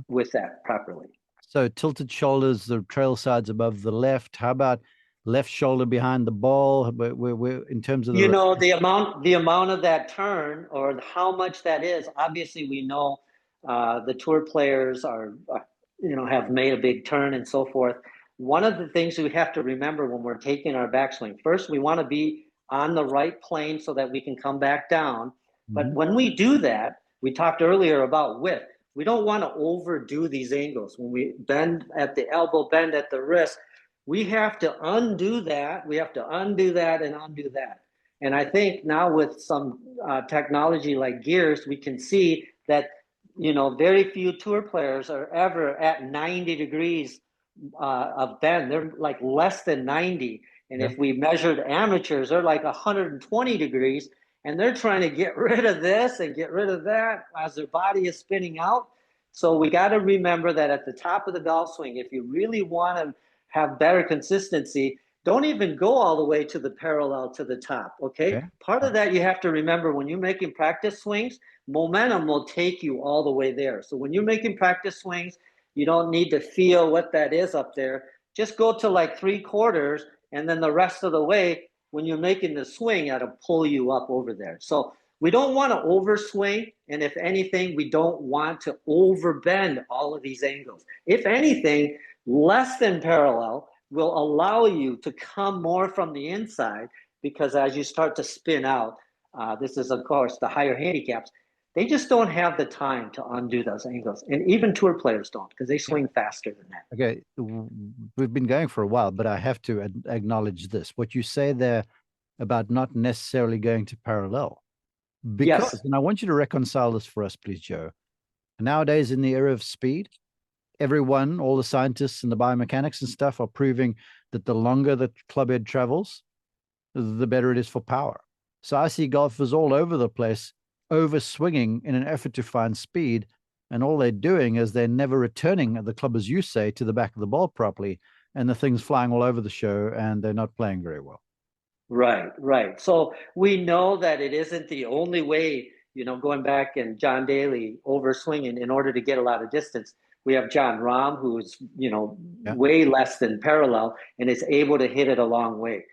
with that properly. So tilted shoulders, the trail sides above the left. How about left shoulder behind the ball? We're in terms of the amount of that turn, or how much that is. Obviously, we know the tour players have made a big turn and so forth. One of the things we have to remember when we're taking our backswing, first, we want to be on the right plane so that we can come back down. But when we do that, we talked earlier about width. We don't want to overdo these angles. When we bend at the elbow, bend at the wrist, we have to undo that. We have to undo that and undo that. And I think now with some technology like gears, we can see that, very few tour players are ever at 90 degrees of bend. They're like less than 90. And if we measured amateurs, they're like 120 degrees, and they're trying to get rid of this and get rid of that as their body is spinning out. So we got to remember that at the top of the golf swing, if you really want to have better consistency, don't even go all the way to the parallel to the top, okay? Part of that you have to remember, when you're making practice swings, momentum will take you all the way there. So when you're making practice swings, you don't need to feel what that is up there. Just go to like 3/4, and then the rest of the way, when you're making the swing, it'll pull you up over there. So we don't want to overswing, and if anything, we don't want to overbend all of these angles. If anything, less than parallel, will allow you to come more from the inside, because as you start to spin out, this is, of course, the higher handicaps. They just don't have the time to undo those angles. And even tour players don't, because they swing faster than that. Okay, we've been going for a while, but I have to acknowledge this. What you say there about not necessarily going to parallel. Because, Yes. and I want you to reconcile this for us, please, Joe. Nowadays, in the era of speed, everyone, all the scientists and the biomechanics and stuff are proving that the longer the clubhead travels, the better it is for power. So I see golfers all over the place over swinging in an effort to find speed. And all they're doing is they're never returning the club, as you say, to the back of the ball properly. And the thing's flying all over the show and they're not playing very well. Right, right. So we know that it isn't the only way, going back and John Daly over swinging in order to get a lot of distance. We have John Rahm, who's, way less than parallel and is able to hit it a long way.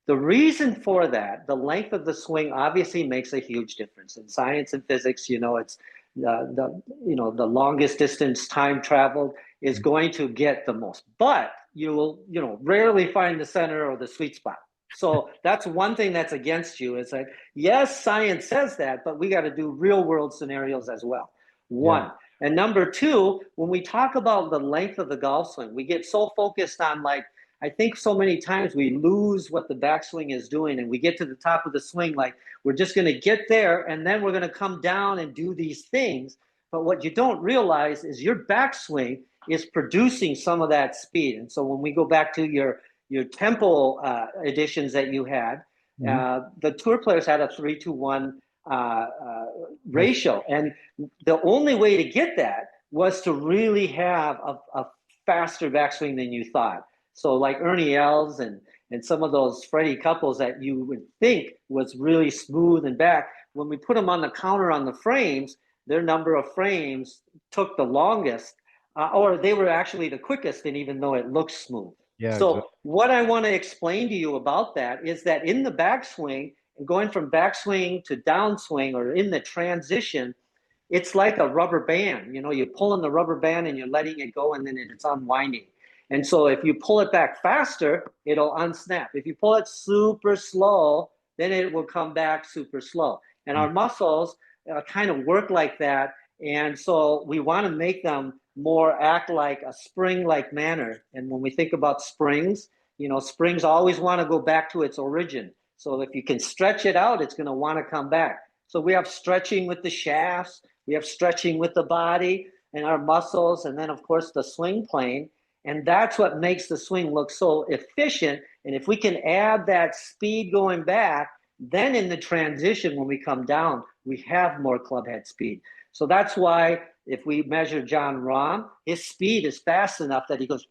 The reason for that, the length of the swing obviously makes a huge difference. In science and physics, it's the longest distance time traveled is going to get the most. But you will, rarely find the center or the sweet spot. So that's one thing that's against you. Is like, yes, science says that, but we got to do real world scenarios as well. One. Yeah. And number two, when we talk about the length of the golf swing, we get so focused on, like, I think so many times we lose what the backswing is doing, and we get to the top of the swing like we're just going to get there and then we're going to come down and do these things. But what you don't realize is your backswing is producing some of that speed. And so when we go back to your tempo editions that you had, the tour players had a 3-to-1 ratio. And the only way to get that was to really have a faster backswing than you thought. So like Ernie Els and some of those Freddie Couples that you would think was really smooth and back, when we put them on the counter on the frames, their number of frames took the longest, or they were actually the quickest, and even though it looks smooth. Yeah, So exactly. what I want to explain to you about that is that in the backswing, going from backswing to downswing, or in the transition, it's like a rubber band. You're pulling the rubber band and you're letting it go, and then it's unwinding. And so if you pull it back faster, it'll unsnap. If you pull it super slow, then it will come back super slow. And our muscles kind of work like that. And so we want to make them more act like a spring-like manner. And when we think about springs, springs always want to go back to its origin. So if you can stretch it out, it's going to want to come back. So we have stretching with the shafts, we have stretching with the body and our muscles, and then, of course, the swing plane. And that's what makes the swing look so efficient. And if we can add that speed going back, then in the transition, when we come down, we have more clubhead speed. So that's why if we measure John Rahm, his speed is fast enough that he goes,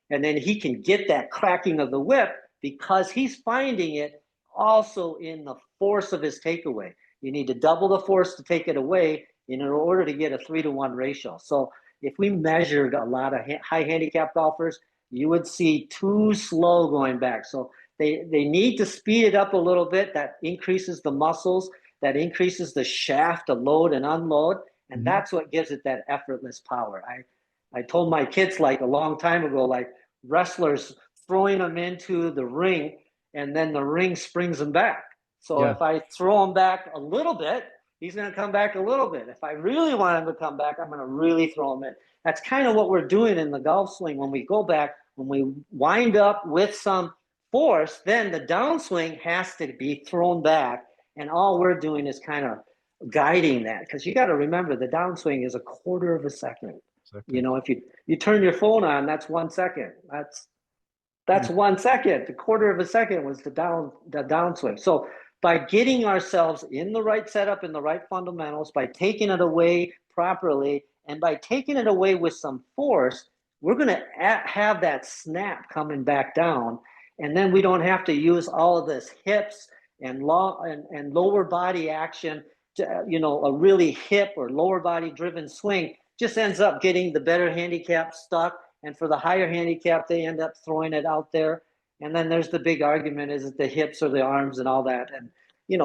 and then he can get that cracking of the whip because he's finding it also in the force of his takeaway. You need to double the force to take it away in order to get a 3-to-1 ratio. So if we measured a lot of high handicap golfers, you would see too slow going back. So they need to speed it up a little bit. That increases the muscles, that increases the shaft to load and unload. And that's what gives it that effortless power. I told my kids like a long time ago, like wrestlers throwing them into the ring and then the ring springs them back. So if I throw him back a little bit, he's going to come back a little bit. If I really want him to come back, I'm going to really throw him in. That's kind of what we're doing in the golf swing. When we go back, when we wind up with some force, then the downswing has to be thrown back. And all we're doing is kind of guiding that. Because you got to remember, the downswing is a quarter of a second. Exactly. If you turn your phone on, that's 1 second. That's 1 second. The quarter of a second was the downswing. So by getting ourselves in the right setup and the right fundamentals, by taking it away properly, and by taking it away with some force, we're going to have that snap coming back down. And then we don't have to use all of this hips and lower body action to, a really hip or lower body driven swing just ends up getting the better handicap stuck. And for the higher handicap, they end up throwing it out there. And then there's the big argument, is it the hips or the arms and all that? And,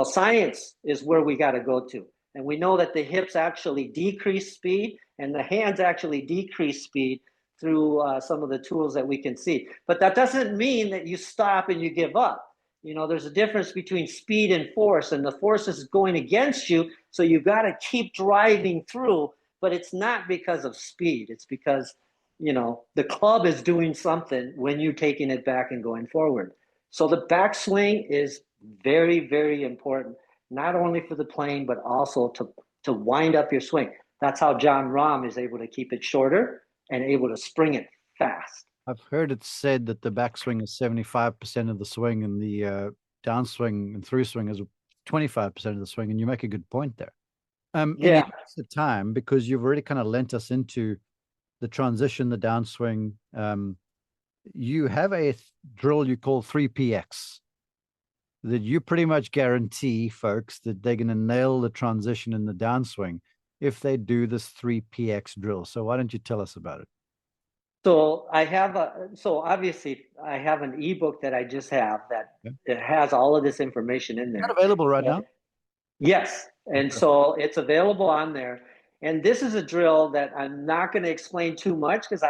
science is where we got to go to. And we know that the hips actually decrease speed and the hands actually decrease speed. some of the tools that we can see. But that doesn't mean that you stop and you give up. You know, there's a difference between speed and force, and the force is going against you, so you've got to keep driving through, but it's not because of speed. It's because, you know, the club is doing something when you're taking it back and going forward. So the backswing is very, very important, not only for the playing, but also to wind up your swing. That's how John Rahm is able to keep it shorter and able to spring it fast. I've heard it said that the backswing is 75% of the swing and the downswing and through swing is 25% of the swing. And you make a good point there. In the Yeah. interest of time, because you've already kind of lent us into the transition, the downswing, you have a drill you call 3PX that you pretty much guarantee folks that they're going to nail the transition in the downswing if they do this 3PX drill. So why don't you tell us about it? So obviously I have an ebook that I just have that it has all of this information in there. Not available right now? Yes. And so it's available on there. And this is a drill that I'm not going to explain too much because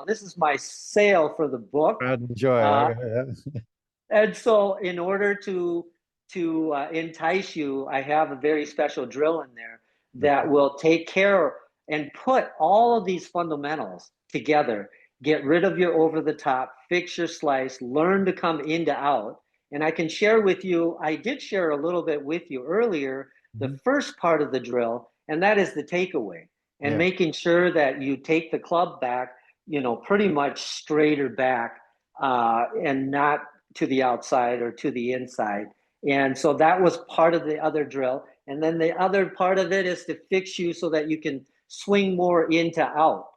this is my sale for the book. Enjoy. And so in order to entice you, I have a very special drill in there that will take care and put all of these fundamentals together. Get rid of your over the top, fix your slice, learn to come in to out. And I can share with you, I did share a little bit with you earlier, the first part of the drill, and that is the takeaway. And making sure that you take the club back, pretty much straighter back and not to the outside or to the inside. And so that was part of the other drill. And then the other part of it is to fix you so that you can swing more into out.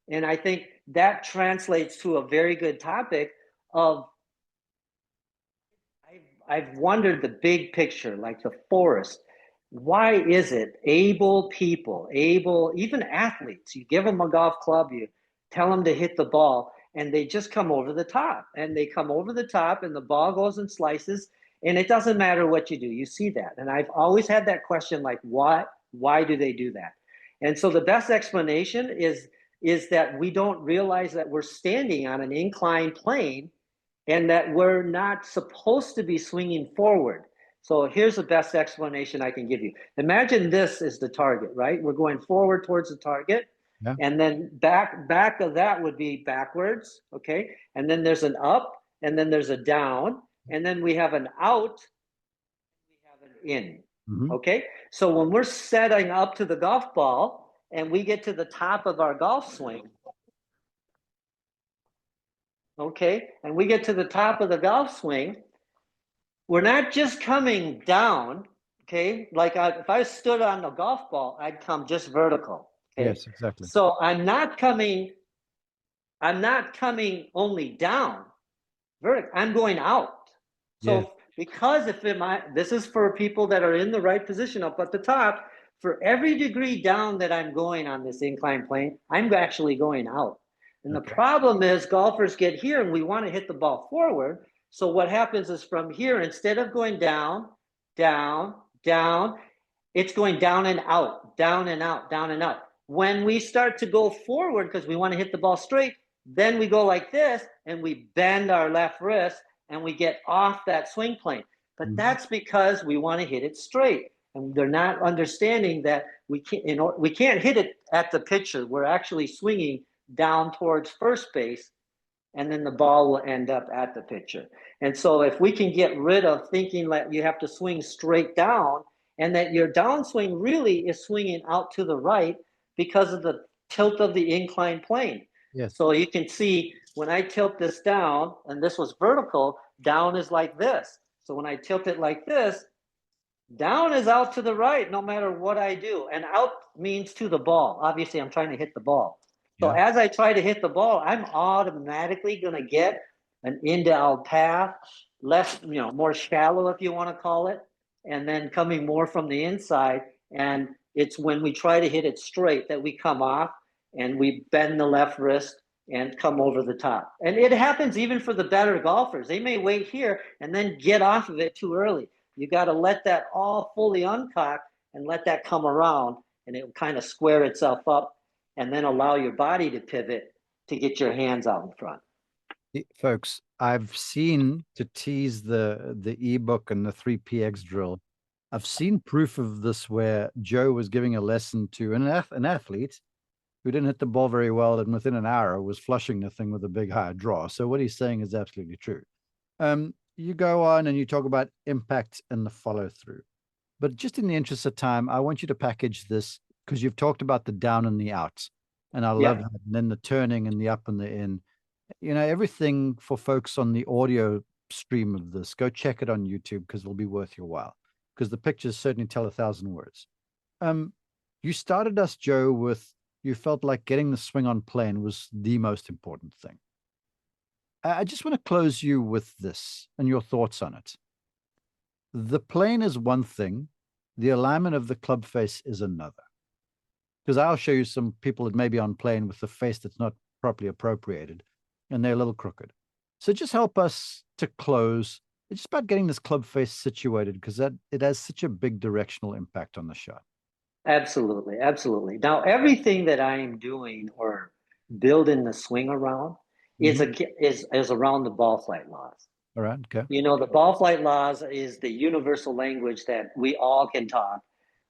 And I think that translates to a very good topic of, I've wondered the big picture, like the forest. Why is it able people, even athletes, you give them a golf club, you tell them to hit the ball, and they just come over the top. And they come over the top, and the ball goes and slices, and it doesn't matter what you do. You see that. And I've always had that question, like, why do they do that? And so the best explanation is that we don't realize that we're standing on an inclined plane and that we're not supposed to be swinging forward. So here's the best explanation I can give you. Imagine this is the target, right? We're going forward towards the target. Yeah. And then back of that would be backwards, okay? And then there's an up, and then there's a down, and then we have an out, we have an in, okay? So when we're setting up to the golf ball and we get to the top of our golf swing, okay, and we get to the top of the golf swing, we're not just coming down, okay? Like if I stood on the golf ball, I'd come just vertical. Okay? Yes, exactly. So I'm not coming only down, vertical. I'm going out. So because this is for people that are in the right position up at the top, for every degree down that I'm going on this inclined plane, I'm actually going out. And the problem is golfers get here and we want to hit the ball forward. So what happens is from here, instead of going down, down, down, it's going down and out, down and out, down and out. When we start to go forward, because we want to hit the ball straight, then we go like this and we bend our left wrist and we get off that swing plane. But that's because we want to hit it straight. And they're not understanding that we can't hit it at the pitcher. We're actually swinging down towards first base, and then the ball will end up at the pitcher. And so if we can get rid of thinking that you have to swing straight down and that your downswing really is swinging out to the right because of the tilt of the inclined plane. Yes. So you can see when I tilt this down, and this was vertical, down is like this. So when I tilt it like this, down is out to the right no matter what I do. And out means to the ball. Obviously, I'm trying to hit the ball. So as I try to hit the ball, I'm automatically going to get an in to out path, less, more shallow if you want to call it, and then coming more from the inside. And it's when we try to hit it straight that we come off and we bend the left wrist and come over the top. And it happens even for the better golfers. They may wait here and then get off of it too early. You got to let that all fully uncock and let that come around, and it will kind of square itself up and then allow your body to pivot to get your hands out in front. Folks, I've seen, to tease the ebook and the 3PX drill, I've seen proof of this where Joe was giving a lesson to an athlete who didn't hit the ball very well, and within an hour was flushing the thing with a big high draw. So what he's saying is absolutely true. You go on and you talk about impact and the follow through. But just in the interest of time, I want you to package this, because you've talked about the down and the out. And I love Yeah. that. And then the turning and the up and the in. You know, everything for folks on the audio stream of this, go check it on YouTube, because it'll be worth your while. Because the pictures certainly tell 1,000 words. You started us, Joe, with you felt like getting the swing on plane was the most important thing. I just want to close you with this and your thoughts on it. The plane is one thing, the alignment of the club face is another. Because I'll show you some people that may be on plane with the face that's not properly appropriated, and they're a little crooked. So just help us to close. It's just about getting this club face situated, because that it has such a big directional impact on the shot. Absolutely, absolutely. Now, everything that I am doing or building the swing around is around the ball flight laws. All right. Okay. You know, the ball flight laws is the universal language that we all can talk,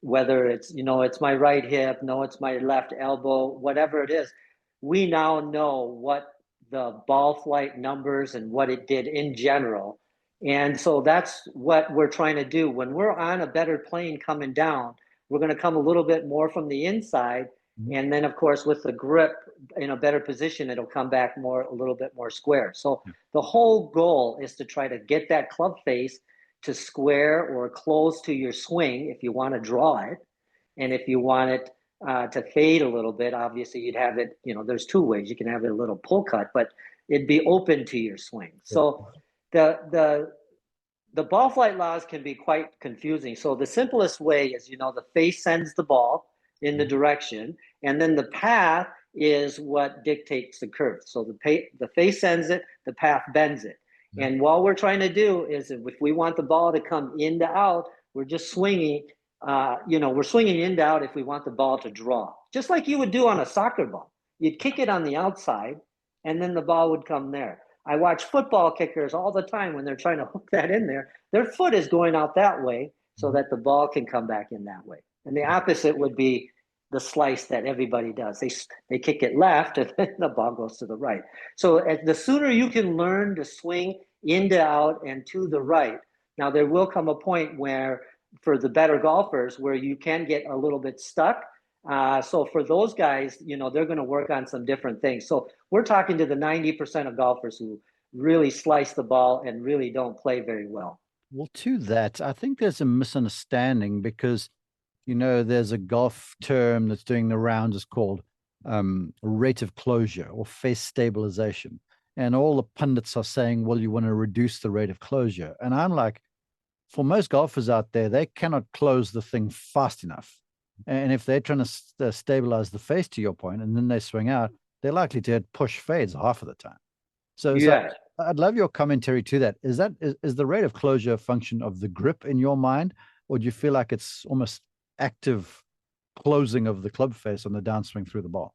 whether it's, you know, it's my right hip, no, it's my left elbow, whatever it is. We now know what the ball flight numbers and what it did in general. And so that's what we're trying to do. When we're on a better plane coming down, we're going to come a little bit more from the inside. And then, of course, with the grip in a better position, it'll come back more, a little bit more square. So the whole goal is to try to get that club face to square or close to your swing if you want to draw it. And if you want it to fade a little bit, obviously you'd have it, you know, there's two ways. You can have it a little pull cut, but it'd be open to your swing. So the ball flight laws can be quite confusing. So the simplest way is, you know, the face sends the ball in the direction, and then the path is what dictates the curve. So the face sends it, the path bends it. And what we're trying to do is, if we want the ball to come in to out, we're just swinging, you know, we're swinging in to out if we want the ball to draw. Just like you would do on a soccer ball. You'd kick it on the outside, and then the ball would come there. I watch football kickers all the time when they're trying to hook that in there. Their foot is going out that way so that the ball can come back in that way. And the opposite would be the slice that everybody does. They kick it left, and then the ball goes to the right. So the sooner you can learn to swing in to out and to the right. Now, there will come a point where, for the better golfers, where you can get a little bit stuck. So for those guys, you know, they're going to work on some different things. So we're talking to the 90% of golfers who really slice the ball and really don't play very well. Well, to that, I think there's a misunderstanding, because, you know, there's a golf term that's doing the rounds, is called rate of closure or face stabilization. And all the pundits are saying, well, you want to reduce the rate of closure. And I'm like, for most golfers out there, they cannot close the thing fast enough. And if they're trying to stabilize the face, to your point, and then they swing out, they're likely to hit push fades half of the time. So I'd love your commentary to that. Is the rate of closure a function of the grip in your mind, or do you feel like it's almost active closing of the club face on the downswing through the ball?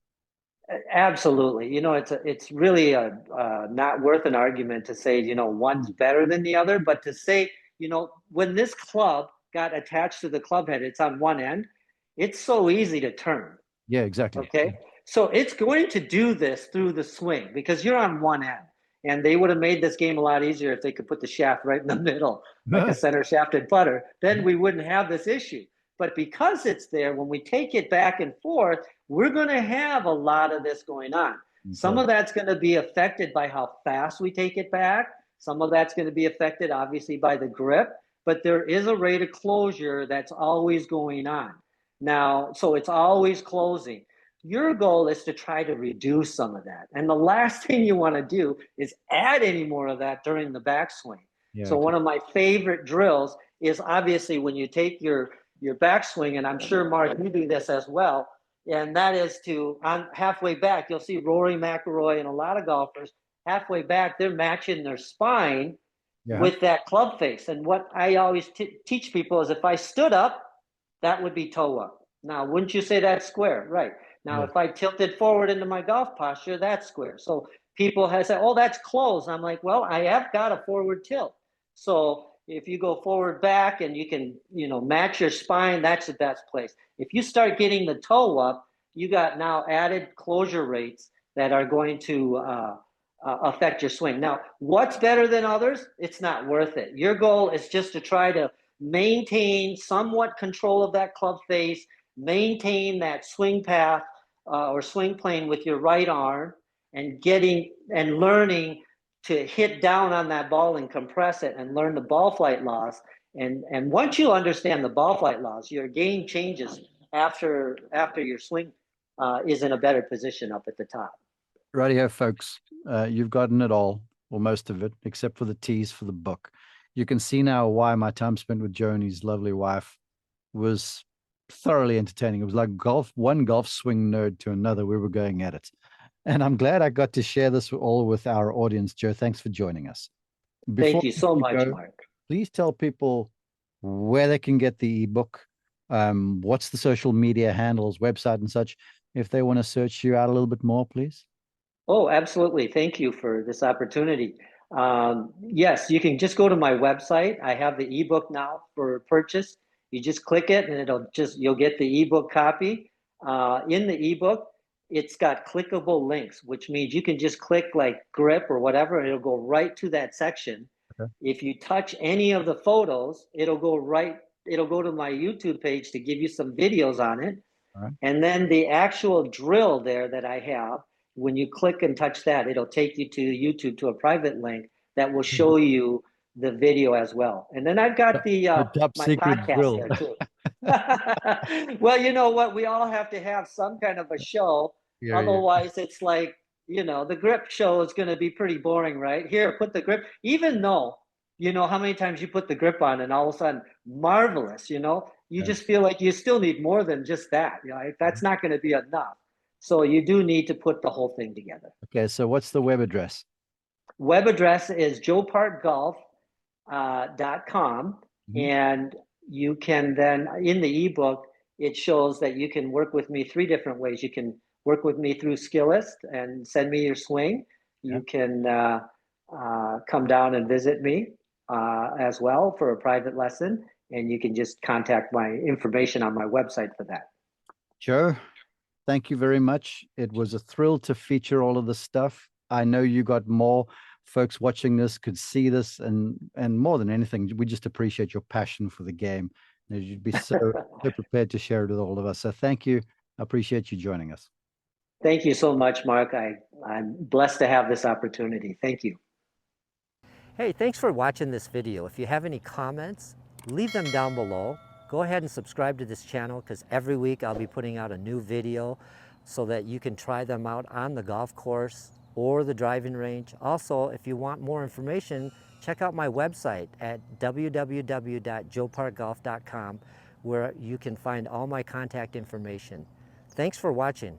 Absolutely. You know, it's really not worth an argument to say, you know, one's better than the other, but to say, you know, when this club got attached to the club head, it's on one end, it's so easy to turn. Yeah, exactly. Okay. So it's going to do this through the swing because you're on one end. And they would have made this game a lot easier if they could put the shaft right in the middle, like a center shafted putter. Then we wouldn't have this issue. But because it's there, when we take it back and forth, we're going to have a lot of this going on. Okay. Some of that's going to be affected by how fast we take it back. Some of that's going to be affected, obviously, by the grip. But there is a rate of closure that's always going on. Now, so it's always closing. Your goal is to try to reduce some of that. And the last thing you want to do is add any more of that during the backswing. Yeah, so one of my favorite drills is obviously when you take your backswing, and I'm sure, Mark, you do this as well, and that is to, on halfway back, you'll see Rory McIlroy and a lot of golfers, halfway back, they're matching their spine with that club face. And what I always teach people is if I stood up, that would be toe up. Now, wouldn't you say that's square? Right. Now, Yeah. if I tilted forward into my golf posture, that's square. So people have said, oh, that's closed. I'm like, well, I have got a forward tilt. So if you go forward back and you can, match your spine, that's the best place. If you start getting the toe up, you got now added closure rates that are going to affect your swing. Now, what's better than others? It's not worth it. Your goal is just to try to maintain somewhat control of that club face, maintain that swing path or swing plane with your right arm, and learning to hit down on that ball and compress it and learn the ball flight laws. And once you understand the ball flight laws, your game changes after your swing is in a better position up at the top. Rightio, folks. You've gotten it all, or most of it, except for the tease for the book. You can see now why my time spent with Joe and his lovely wife was thoroughly entertaining. It was like one golf swing nerd to another. We were going at it. And I'm glad I got to share this all with our audience. Joe, thanks for joining us. Before Thank you so much, go, Mark. please tell people where they can get the ebook, what's the social media handles, website and such, if they want to search you out a little bit more, please. Oh, absolutely. Thank you for this opportunity. Yes, you can just go to my website. I have the ebook now for purchase. You just click it and you'll get the ebook copy. In the ebook, it's got clickable links, which means you can just click like grip or whatever, and it'll go right to that section. Okay. If you touch any of the photos, it'll go to my YouTube page to give you some videos on it. All right. And then the actual drill there that I have, when you click and touch that, it'll take you to YouTube to a private link that will show you the video as well. And then I've got The top my secret podcast drill. there too. Well, you know what? We all have to have some kind of a show. Yeah, yeah. Otherwise, it's like, the grip show is going to be pretty boring, right? Here, put the grip. Even though, how many times you put the grip on and all of a sudden, marvelous, you just feel like you still need more than just that. That's not going to be enough. So you do need to put the whole thing together. Okay, so what's the web address? Web address is joeparkgolf.com. And you can then, in the ebook, it shows that you can work with me 3 different ways. You can work with me through Skillist and send me your swing. You can come down and visit me as well for a private lesson. And you can just contact my information on my website for that. Joe, thank you very much. It was a thrill to feature all of this stuff. I know you got more folks watching this could see this, and more than anything, we just appreciate your passion for the game. You'd be so prepared to share it with all of us. So thank you. I appreciate you joining us. Thank you so much, Mark. I'm blessed to have this opportunity. Thank you. Hey, thanks for watching this video. If you have any comments, leave them down below. Go ahead and subscribe to this channel because every week I'll be putting out a new video so that you can try them out on the golf course or the driving range. Also, if you want more information, check out my website at www.joeparkgolf.com where you can find all my contact information. Thanks for watching.